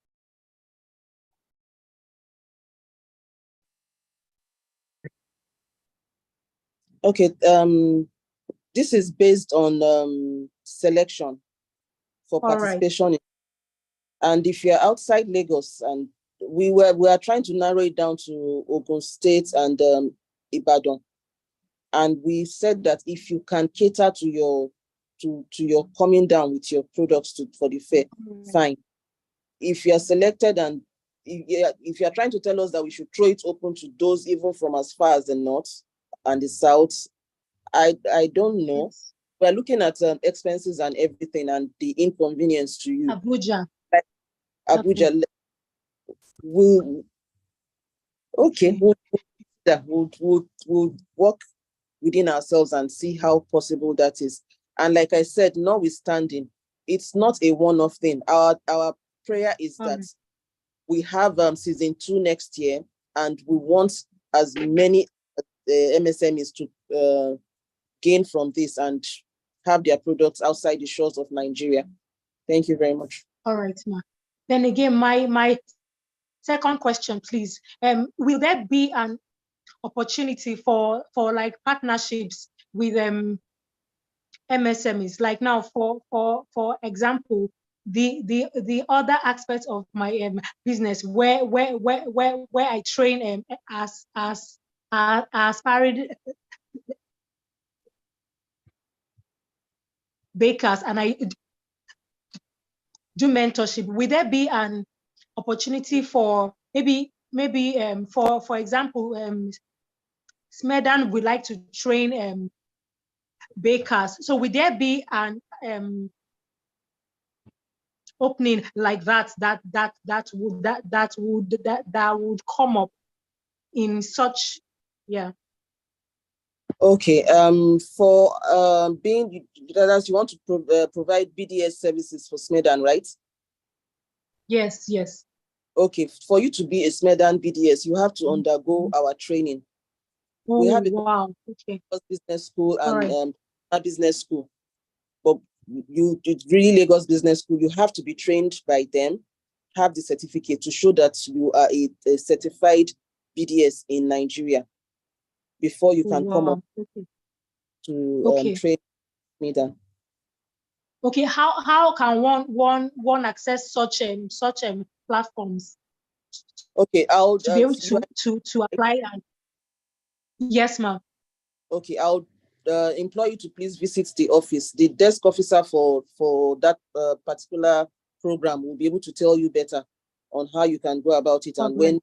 Okay, this is based on selection for participation. Right. And if you're outside Lagos, and we are trying to narrow it down to Ogun State and Ibadan. And we said that if you can cater to your coming down with your products for the fair, fine. If you are selected and if you are trying to tell us that we should throw it open to those even from as far as the north and the south, I don't know. Yes. We're looking at expenses and everything and the inconvenience to you. Abuja. Abuja. Okay. We'll work within ourselves and see how possible that is. And like I said, notwithstanding, it's not a one-off thing. Our prayer is that we have season 2 next year, and we want as many MSMEs to gain from this and have their products outside the shores of Nigeria. Thank you very much. All right, ma. Then again, my second question, please. Will there be an opportunity for like partnerships with MSMEs. Like now, for example, the other aspects of my business where I train as parried bakers, and I do mentorship. Will there be an opportunity for maybe for example, SMEDAN would like to train bakers. So would there be an opening like that would come up in such, yeah? Okay. For being that you want to provide BDS services for SMEDAN, right? Yes. Yes. Okay. For you to be a SMEDAN BDS, you have to undergo our training. Oh, we have a wow. Okay. business school and Right. a business school, but it's really Lagos Business School. You have to be trained by them, have the certificate to show that you are a certified BDS in Nigeria before you can come up to train SMEDAN. Okay, how can one access such platforms? Okay, I'll to be able to apply. And yes, ma'am. Okay, I'll employ you to please visit the office. The desk officer for that particular program will be able to tell you better on how you can go about it and when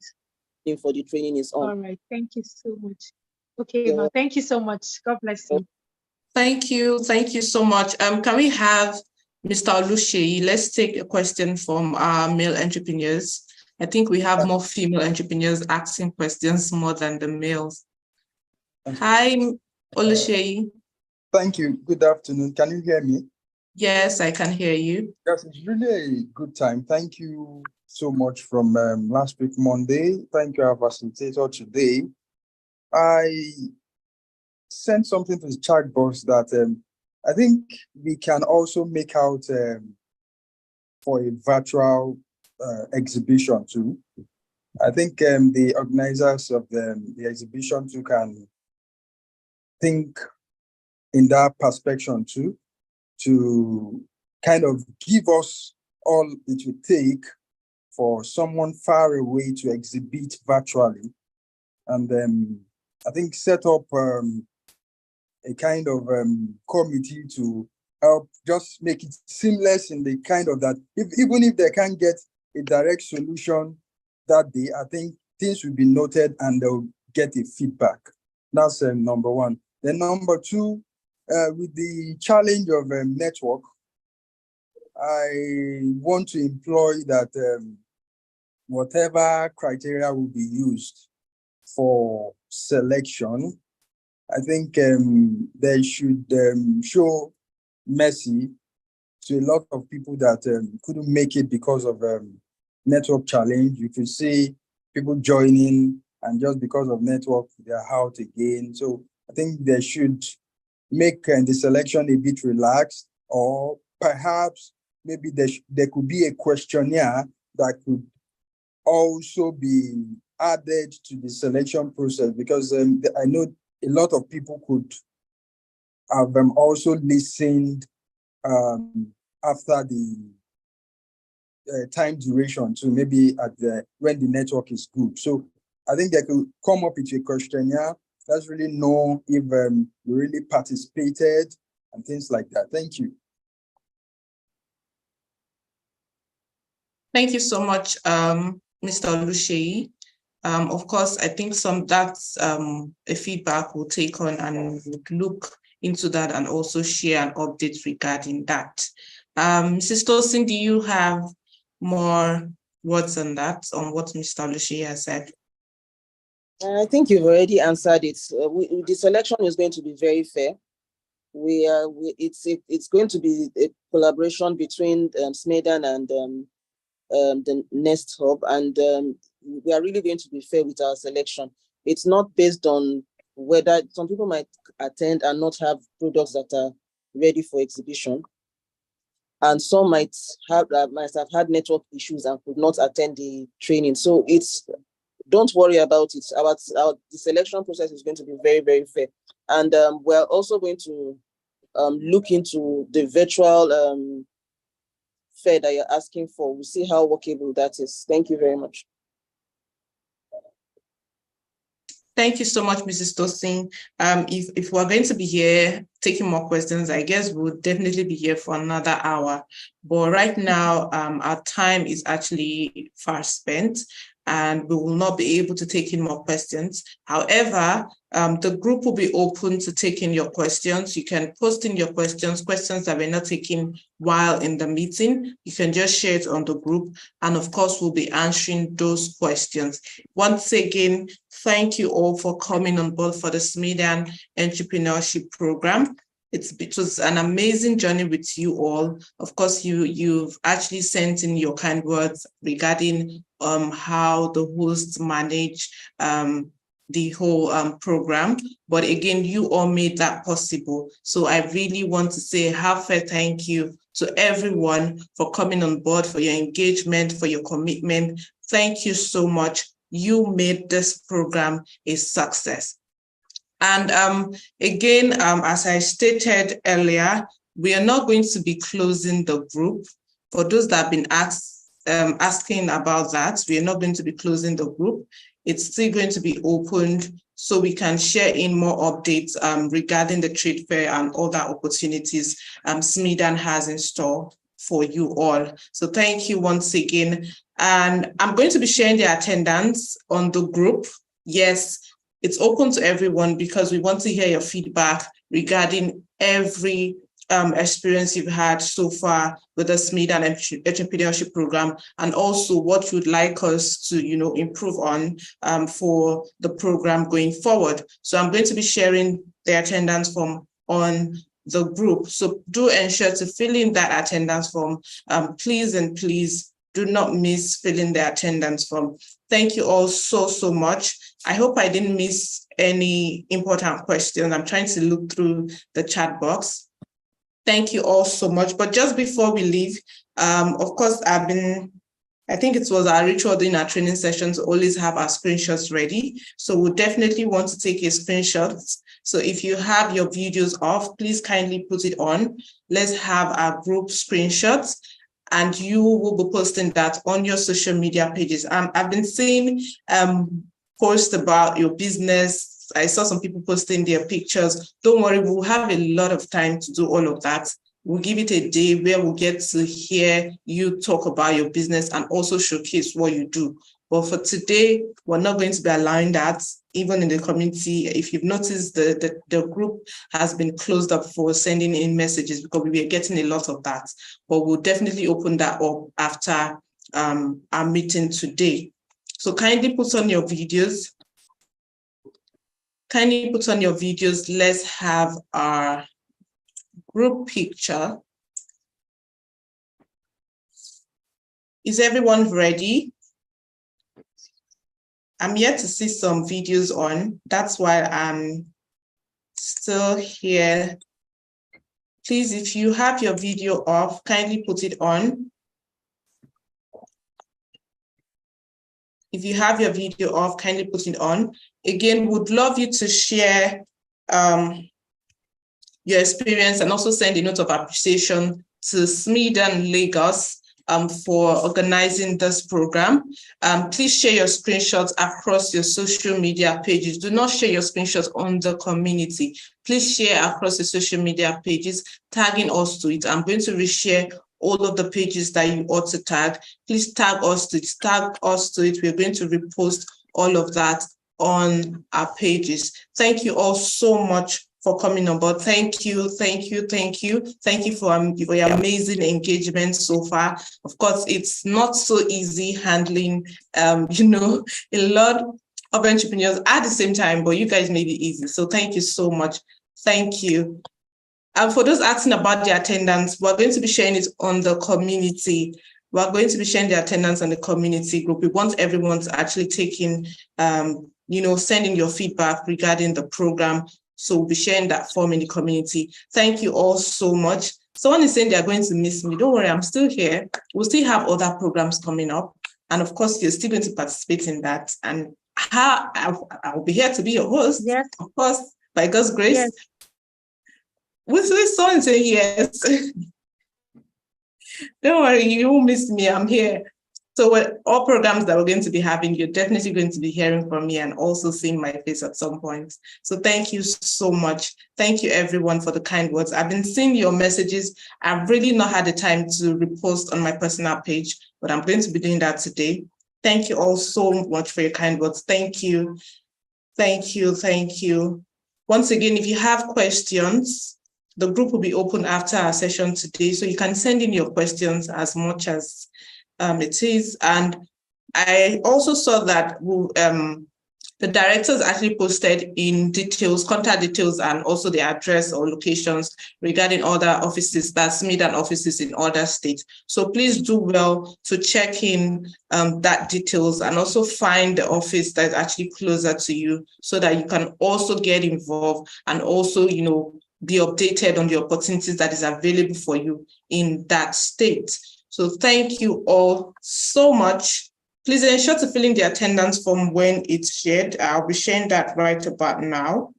for the training is on. All right, thank you so much. Okay, ma'am. Thank you so much. God bless you. Thank you so much. Can we have Mr. Oluseyi? Let's take a question from our male entrepreneurs. I think we have more female entrepreneurs asking questions more than the males. Hi, Oluseyi. Thank you. Good afternoon. Can you hear me? Yes, I can hear you. Yes, it's really a good time. Thank you so much from last week, Monday. Thank you, our facilitator today. I sent something to the chat box that I think we can also make out for a virtual exhibition too. I think the organizers of the exhibition too can think in that perspective too, to kind of give us all it would take for someone far away to exhibit virtually. And then I think set up a kind of committee to help just make it seamless in the kind of that, even if they can't get a direct solution that day, I think things will be noted and they'll get a feedback. That's number one. Then number two, with the challenge of network, I want to employ that whatever criteria will be used for selection, I think they should show mercy to a lot of people that couldn't make it because of network challenge. You could see people joining and just because of network, they're out again. So I think they should make the selection a bit relaxed, or perhaps maybe there could be a questionnaire that could also be added to the selection process, because I know a lot of people could have also listened after the time duration to maybe when the network is good. So I think they could come up with a questionnaire. Let's really know if we really participated and things like that. Thank you. Thank you so much, Mr. Oluseyi. Of course, I think that's a feedback we'll take on and look into that and also share an update regarding that. Mrs. Tosin, do you have more words on that, on what Mr. Oluseyi has said? I think you've already answered it. The selection is going to be very fair. It's going to be a collaboration between SMEDAN and the Nest Hub, and we are really going to be fair with our selection. It's not based on whether some people might attend and not have products that are ready for exhibition, and some might have had network issues and could not attend the training. So don't worry about it. The selection process is going to be very, very fair. And we're also going to look into the virtual fair that you're asking for. We'll see how workable that is. Thank you very much. Thank you so much, Mrs. Tosin. If we're going to be here taking more questions, I guess we'll definitely be here for another hour. But right now, our time is actually far spent, and we will not be able to take in more questions. However, the group will be open to taking your questions. You can post in your questions that we're not taking while in the meeting. You can just share it on the group. And of course, we'll be answering those questions. Once again, thank you all for coming on board for the SMEDAN Entrepreneurship Program. It was an amazing journey with you all. Of course, you've actually sent in your kind words regarding how the hosts manage the whole program. But again, you all made that possible. So I really want to say a heartfelt thank you to everyone for coming on board, for your engagement, for your commitment. Thank you so much. You made this program a success. And again, as I stated earlier, we are not going to be closing the group. For those that have been asking about that, we are not going to be closing the group. It's still going to be opened so we can share in more updates regarding the trade fair and other opportunities SMEDAN has in store for you all. So thank you once again. And I'm going to be sharing the attendance on the group. Yes, it's open to everyone because we want to hear your feedback regarding every experience you've had so far with the SMEDAN Entrepreneurship Program, and also what you'd like us to, improve on for the program going forward. So I'm going to be sharing the attendance form on the group. So do ensure to fill in that attendance form. Please and please do not miss filling the attendance form. Thank you all so much. I hope I didn't miss any important questions. I'm trying to look through the chat box. Thank you all so much. But just before we leave, of course, I think it was our ritual during our training sessions to always have our screenshots ready. So we'll definitely want to take a screenshot. So if you have your videos off, please kindly put it on. Let's have our group screenshots, and you will be posting that on your social media pages. I've been seeing posts about your business. I saw some people posting their pictures. Don't worry, we'll have a lot of time to do all of that. We'll give it a day where we'll get to hear you talk about your business and also showcase what you do. But for today, we're not going to be allowing that, even in the community. If you've noticed, the group has been closed up for sending in messages because we were getting a lot of that. But we'll definitely open that up after our meeting today. So kindly put on your videos. Kindly put on your videos. Let's have our group picture. Is everyone ready? I'm yet to see some videos on. That's why I'm still here. Please, if you have your video off, kindly put it on. If you have your video off, kindly put it on. Again, would love you to share your experience and also send a note of appreciation to SMEDAN Lagos for organizing this program. Please share your screenshots across your social media pages. Do not share your screenshots on the community. Please share across the social media pages, tagging us to it. I'm going to reshare all of the pages that you ought to tag. Please tag us to it. We're going to repost all of that on our pages. Thank you all so much for coming on board. Thank you for your amazing engagement so far. Of course, it's not so easy handling, a lot of entrepreneurs at the same time, but you guys made it easy. So thank you so much. Thank you. And for those asking about the attendance, we're going to be sharing it on the community. We're going to be sharing the attendance on the community group. We want everyone to actually take in, sending your feedback regarding the program. So we'll be sharing that form in the community. Thank you all so much. Someone is saying they're going to miss me. Don't worry, I'm still here. We'll still have other programs coming up. And of course, you're still going to participate in that. And I'll be here to be your host, yes. Of course, by God's grace. Yes. With someone saying yes. Don't worry, you won't miss me. I'm here. So with all programs that we're going to be having, you're definitely going to be hearing from me and also seeing my face at some point. So thank you so much. Thank you everyone for the kind words. I've been seeing your messages. I've really not had the time to repost on my personal page, but I'm going to be doing that today. Thank you all so much for your kind words. Thank you. Thank you. Thank you. Once again, if you have questions, the group will be open after our session today. So you can send in your questions as much as it is. And I also saw that the directors actually posted in details, contact details, and also the address or locations regarding other offices, that's SMEDAN offices in other states. So please do well to check in that details and also find the office that's actually closer to you so that you can also get involved and also, be updated on the opportunities that is available for you in that state. So thank you all so much. Please ensure to fill in the attendance form when it's shared. I'll be sharing that right about now.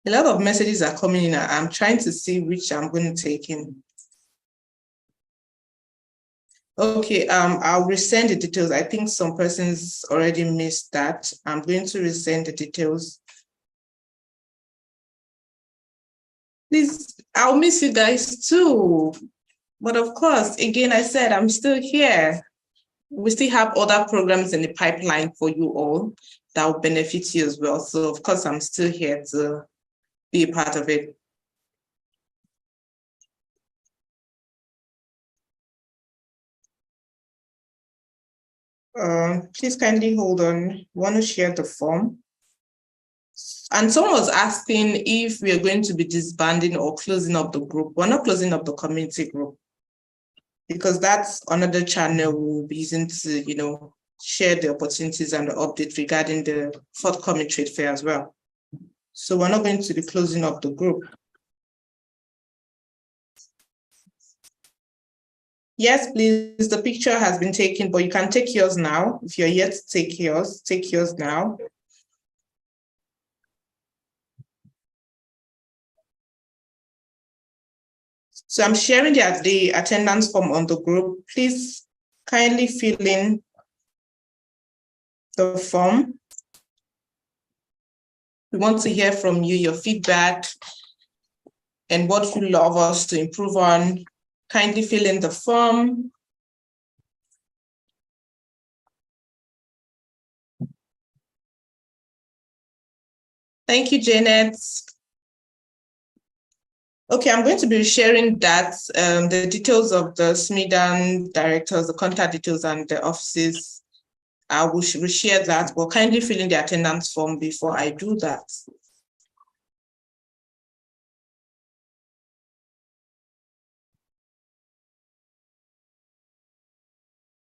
A lot of messages are coming in. I'm trying to see which I'm going to take in. Okay, I'll resend the details. I think some persons already missed that. I'm going to resend the details. Please, I'll miss you guys too. But of course, again, I said I'm still here. We still have other programs in the pipeline for you all that will benefit you as well. So of course, I'm still here to be a part of it. Please kindly hold on. Want to share the form? And someone was asking if we are going to be disbanding or closing up the group. We're not closing up the community group because that's another channel we'll be using to, share the opportunities and the update regarding the forthcoming trade fair as well. So we're not going to be closing up the group. Yes, please, the picture has been taken, but you can take yours now. If you're yet to take yours now. So I'm sharing the attendance form on the group. Please kindly fill in the form. We want to hear from you, your feedback, and what you love us to improve on. Kindly fill in the form. Thank you, Janet. Okay, I'm going to be sharing that, the details of the SMEDAN directors, the contact details and the offices. I will share that, but kindly fill in the attendance form before I do that.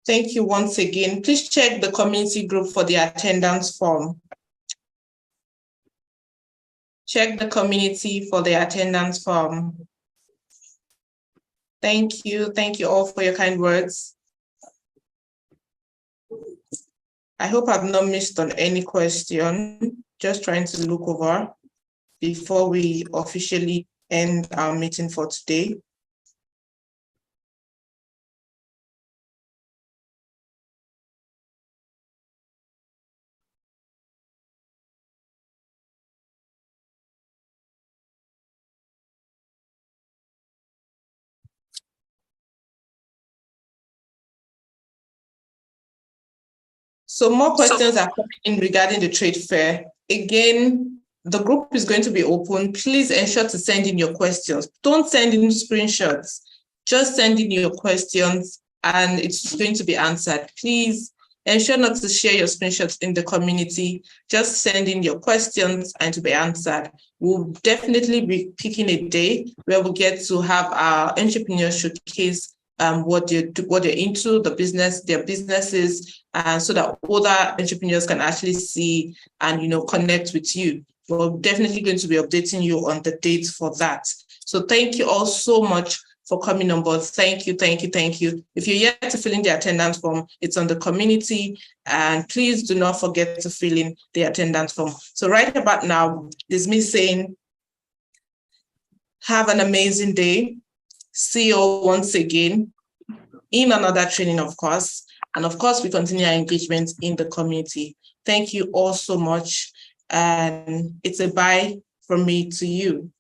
Thank you once again. Please check the community group for the attendance form. Check the community for the attendance form. Thank you. Thank you all for your kind words. I hope I've not missed on any question. Just trying to look over before we officially end our meeting for today. So more questions are coming in regarding the trade fair. Again, the group is going to be open. Please ensure to send in your questions. Don't send in screenshots. Just send in your questions and it's going to be answered. Please ensure not to share your screenshots in the community. Just send in your questions and to be answered. We'll definitely be picking a day where we get to have our entrepreneur showcase what they're into, their businesses, so that other entrepreneurs can actually see and connect with you. We're definitely going to be updating you on the dates for that. So thank you all so much for coming on board. Thank you, thank you, thank you. If you're yet to fill in the attendance form, it's on the community, and please do not forget to fill in the attendance form. So right about now, this is me saying, have an amazing day. See you all once again in another training, of course. And of course, we continue our engagement in the community. Thank you all so much. And it's a bye from me to you.